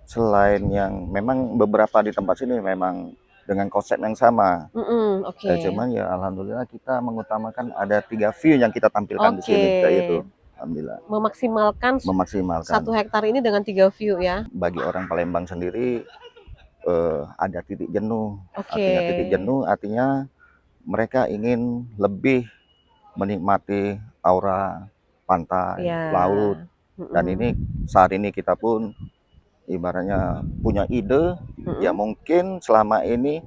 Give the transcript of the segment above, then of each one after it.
selain yang memang beberapa di tempat sini memang dengan konsep yang sama. Oke. Cuman ya alhamdulillah kita mengutamakan ada 3 view yang kita tampilkan di Oke. sini, kayak itu. Alhamdulillah. Memaksimalkan 1 Memaksimalkan. hektar ini dengan 3 view ya. Bagi orang Palembang sendiri ada titik jenuh. Oke. Artinya titik jenuh artinya mereka ingin lebih menikmati aura pantai, Iya. laut. Dan ini saat ini kita pun ibaratnya punya ide, ya mungkin selama ini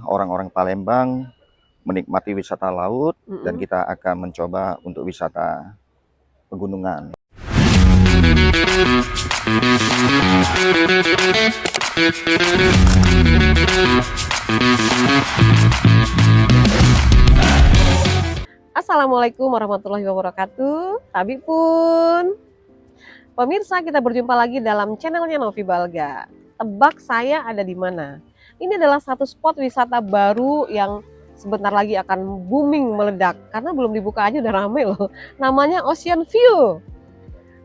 orang-orang Palembang menikmati wisata laut dan kita akan mencoba untuk wisata pegunungan. Assalamualaikum warahmatullahi wabarakatuh. Tabi pun. Pemirsa, kita berjumpa lagi dalam channelnya Novi Balga. Tebak saya ada di mana? Ini adalah satu spot wisata baru yang sebentar lagi akan booming meledak. Karena belum dibuka aja udah rame loh. Namanya Ocean View.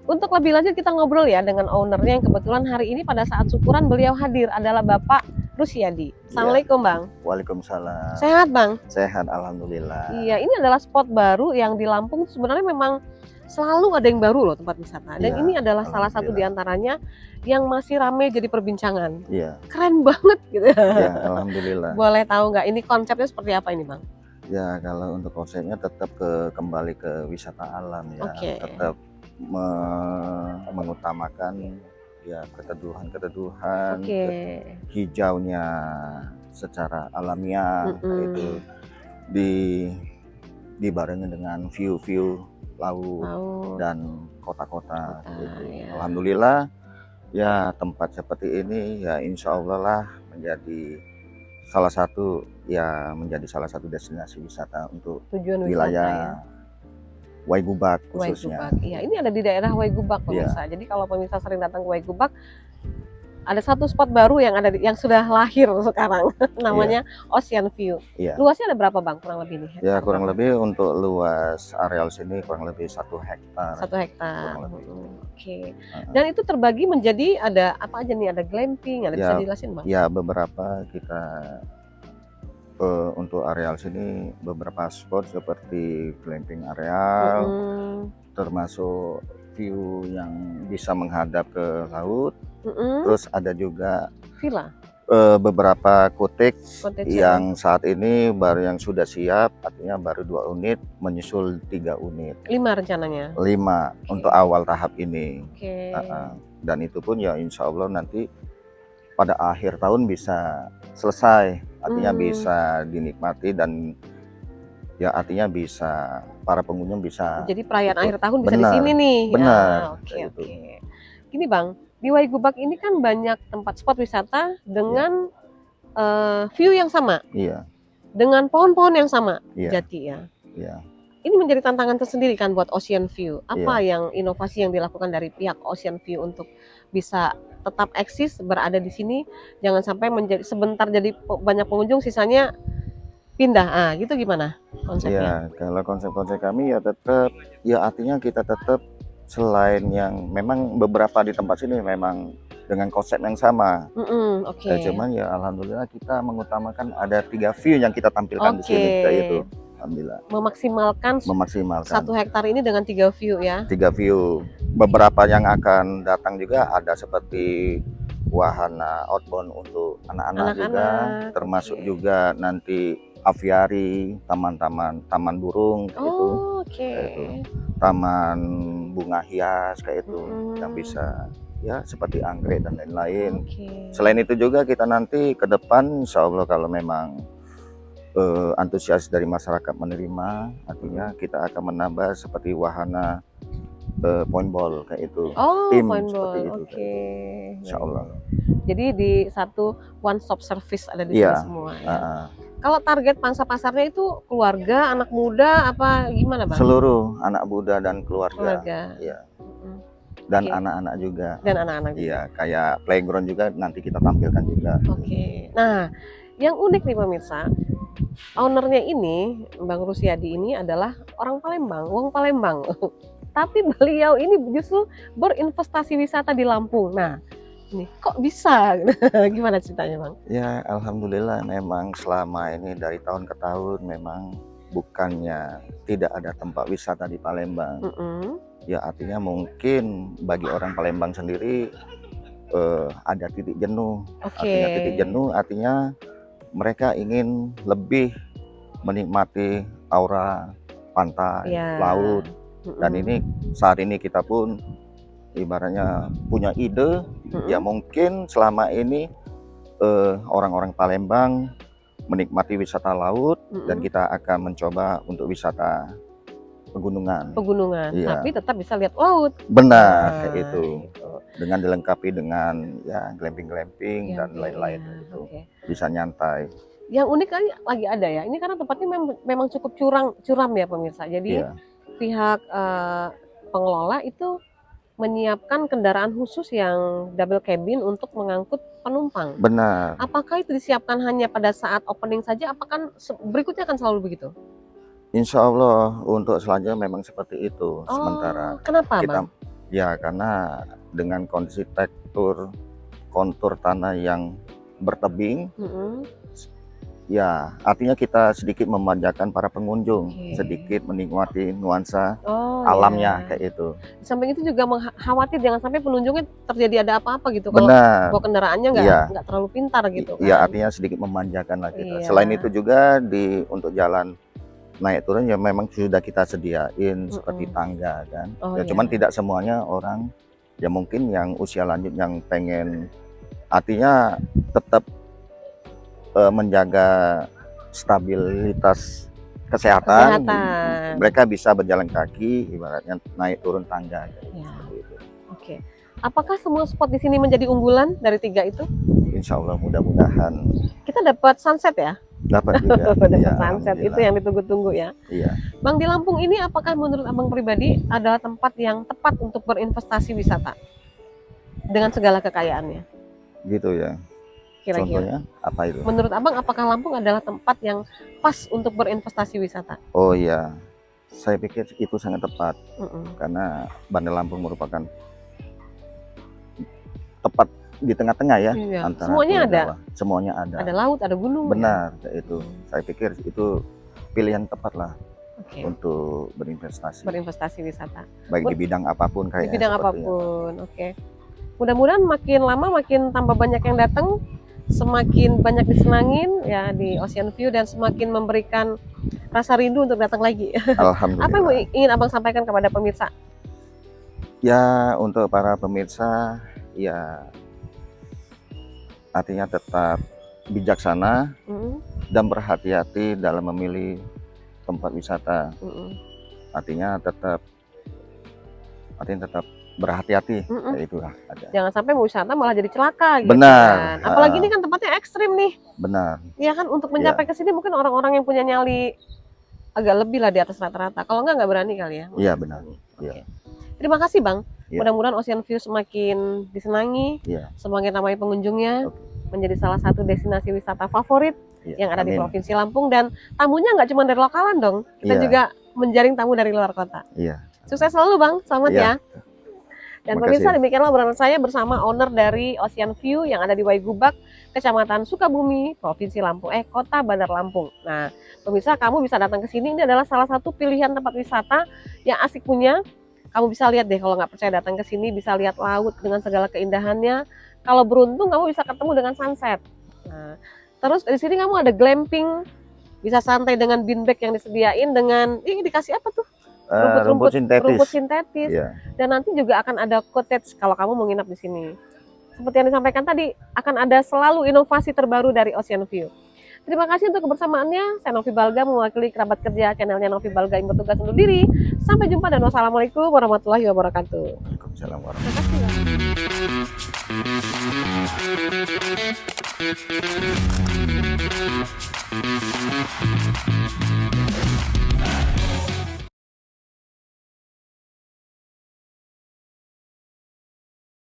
Untuk lebih lanjut kita ngobrol ya dengan ownernya yang kebetulan hari ini pada saat syukuran beliau hadir adalah Bapak Rusyadi. Assalamualaikum Bang. Waalaikumsalam. Sehat Bang? Sehat alhamdulillah. Iya, ini adalah spot baru yang di Lampung sebenarnya memang selalu ada yang baru loh tempat wisata. Dan ini adalah salah satu diantaranya yang masih ramai jadi perbincangan. Iya. Keren banget gitu. Ya, alhamdulillah. Boleh tahu nggak ini konsepnya seperti apa ini Bang? Ya, kalau untuk konsepnya tetap kembali ke wisata alam ya. Tetap mengutamakan ya keteduhan, hijaunya secara alamiah, itu dibarengi dengan view laut dan kota-kota. Ya. Alhamdulillah ya tempat seperti ini ya insya Allah lah menjadi salah satu destinasi wisata untuk tujuan wilayah Waigubak khususnya. Iya, ini ada di daerah Waigubak pemirsa. Jadi kalau pemirsa sering datang ke Waigubak, ada satu spot baru yang sudah lahir sekarang, namanya Ocean View. Luasnya ada berapa Bang kurang lebih nih? Ya kurang lebih untuk luas areal sini kurang lebih 1 hektar. 1 hektar. Oke. Dan itu terbagi menjadi ada apa aja nih? Ada glamping, ada bisa dijelasin Bang? Ya beberapa kita untuk areal sini beberapa spot seperti glamping areal, termasuk view yang bisa menghadap ke laut. Terus ada juga villa, beberapa kotek yang saat ini baru yang sudah siap, artinya baru 2 unit menyusul 3 unit. 5 rencananya? 5 untuk awal tahap ini. Oke. Dan itu pun ya insya Allah nanti pada akhir tahun bisa selesai, artinya bisa dinikmati dan ya artinya bisa para pengunjung bisa. Jadi perayaan akhir tahun bisa di sini nih. Benar. Oke. Gini Bang, di Waigubak ini kan banyak tempat spot wisata dengan view yang sama. Iya. Dengan pohon-pohon yang sama. Jati ya. Iya. Ini menjadi tantangan tersendiri kan buat Ocean View. Apa yang inovasi yang dilakukan dari pihak Ocean View untuk bisa tetap eksis berada di sini, jangan sampai sebentar jadi banyak pengunjung sisanya pindah. Gitu gimana konsepnya? Ya, kalau konsep kami ya tetap ya artinya kita tetap selain yang memang beberapa di tempat sini memang dengan konsep yang sama. Cuman ya alhamdulillah kita mengutamakan ada 3 view yang kita tampilkan di sini, kayak itu. Alhamdulillah. Memaksimalkan 1 hektar ini dengan 3 view ya. 3 view. Beberapa yang akan datang juga ada seperti wahana outbound untuk anak-anak juga, termasuk juga nanti aviari, taman burung itu. Taman bunga hias kayak itu yang bisa ya seperti anggrek dan lain-lain. Selain itu juga kita nanti ke depan insya Allah kalau memang antusias dari masyarakat menerima, artinya kita akan menambah seperti wahana paintball kayak itu. Tim seperti itu. Insya Allah. Jadi di satu one stop service ada di sini semua ya. Kalau target pangsa pasarnya itu keluarga, anak muda apa gimana Bang? Seluruh anak muda dan keluarga. Ya. Dan anak-anak juga. Dan anak-anak juga. Iya, kayak playground juga nanti kita tampilkan juga. Nah, yang unik nih pemirsa, ownernya ini Bang Rusyadi ini adalah orang Palembang, wong Palembang. Tapi beliau ini justru berinvestasi wisata di Lampung. Nah, nih kok bisa? Gimana ceritanya Bang? Ya alhamdulillah memang selama ini dari tahun ke tahun memang bukannya tidak ada tempat wisata di Palembang. Ya artinya mungkin bagi orang Palembang sendiri ada titik jenuh. Artinya titik jenuh artinya mereka ingin lebih menikmati aura pantai, laut. Dan ini saat ini kita pun ibaratnya punya ide, ya mungkin selama ini orang-orang Palembang menikmati wisata laut dan kita akan mencoba untuk wisata pegunungan. Iya. Tapi tetap bisa lihat laut. Benar, kayak itu. Dengan dilengkapi dengan ya glamping dan lain-lain itu. Bisa nyantai. Yang unik kali lagi ada ya. Ini karena tempatnya memang cukup curam ya pemirsa. Jadi pihak pengelola itu menyiapkan kendaraan khusus yang double cabin untuk mengangkut penumpang. Benar. Apakah itu disiapkan hanya pada saat opening saja? Apakah berikutnya akan selalu begitu? Insya Allah untuk selanjutnya memang seperti itu. Sementara kenapa kita, Bang? Ya karena dengan kondisi kontur tanah yang bertebing, ya artinya kita sedikit memanjakan para pengunjung, sedikit menikmati nuansa alamnya kayak itu. Di samping itu juga khawatir jangan sampai pengunjungnya terjadi ada apa-apa gitu. Benar. Kalau kendaraannya nggak terlalu pintar gitu. Iya artinya sedikit memanjakan lah kita. Selain itu juga untuk jalan naik turun ya memang sudah kita sediain seperti tangga kan. Cuman tidak semuanya orang ya mungkin yang usia lanjut yang pengen artinya tetap menjaga stabilitas kesehatan. Mereka bisa berjalan kaki, ibaratnya naik turun tangga. Oke. Apakah semua spot di sini menjadi unggulan dari 3 itu? Insya Allah mudah-mudahan. Kita dapat sunset ya? Dapat juga. Dapat sunset itu yang ditunggu-tunggu ya. Iya. Bang, di Lampung ini apakah menurut Abang pribadi adalah tempat yang tepat untuk berinvestasi wisata dengan segala kekayaannya? Gitu ya. Kira-kira. Contohnya apa itu? Menurut Abang apakah Lampung adalah tempat yang pas untuk berinvestasi wisata? Oh iya, saya pikir itu sangat tepat karena Bandar Lampung merupakan tepat di tengah-tengah ya, antara semuanya ada. Semuanya ada. Ada laut, ada gunung. Benar, itu. Saya pikir itu pilihan tepat lah untuk berinvestasi. Berinvestasi wisata. Baik di bidang apapun kayaknya. Di bidang apapun, Mudah-mudahan makin lama makin tambah banyak yang datang, semakin banyak disenangin ya di Ocean View dan semakin memberikan rasa rindu untuk datang lagi. Alhamdulillah. Apa yang ingin Abang sampaikan kepada pemirsa? Ya untuk para pemirsa ya artinya tetap bijaksana dan berhati-hati dalam memilih tempat wisata. Artinya tetap berhati-hati, itulah ada. Jangan sampai mau wisata malah jadi celaka gitu. Benar. Kan. Apalagi ini kan tempatnya ekstrim nih. Benar. Iya kan, untuk mencapai ke sini mungkin orang-orang yang punya nyali agak lebih lah di atas rata-rata. Kalau nggak berani kali ya. Iya benar. Terima kasih Bang. Mudah-mudahan Ocean View semakin disenangi, semakin ramai pengunjungnya, menjadi salah satu destinasi wisata favorit yang ada di Provinsi Lampung, dan tamunya nggak cuma dari lokalan dong, kita juga menjaring tamu dari luar kota. Sukses selalu Bang, selamat ya. Dan pemirsa, demikianlah obrolan saya bersama owner dari Ocean View yang ada di Waigubak, Kecamatan Sukabumi, Provinsi Lampung, Kota Bandar Lampung. Nah, pemirsa, kamu bisa datang ke sini. Ini adalah salah satu pilihan tempat wisata yang asik punya. Kamu bisa lihat deh, kalau nggak percaya datang ke sini, bisa lihat laut dengan segala keindahannya. Kalau beruntung, kamu bisa ketemu dengan sunset. Nah, terus di sini kamu ada glamping, bisa santai dengan beanbag yang disediain dengan ini dikasih apa tuh? Rumput sintetis. Dan nanti juga akan ada cottage kalau kamu mau nginap di sini. Seperti yang disampaikan tadi, akan ada selalu inovasi terbaru dari Ocean View. Terima kasih untuk kebersamaannya. Saya Novi Balga, mewakili kerabat kerja channelnya Novi Balga yang bertugas undur diri. Sampai jumpa dan wassalamualaikum warahmatullahi wabarakatuh. Waalaikumsalam warahmatullahi wabarakatuh.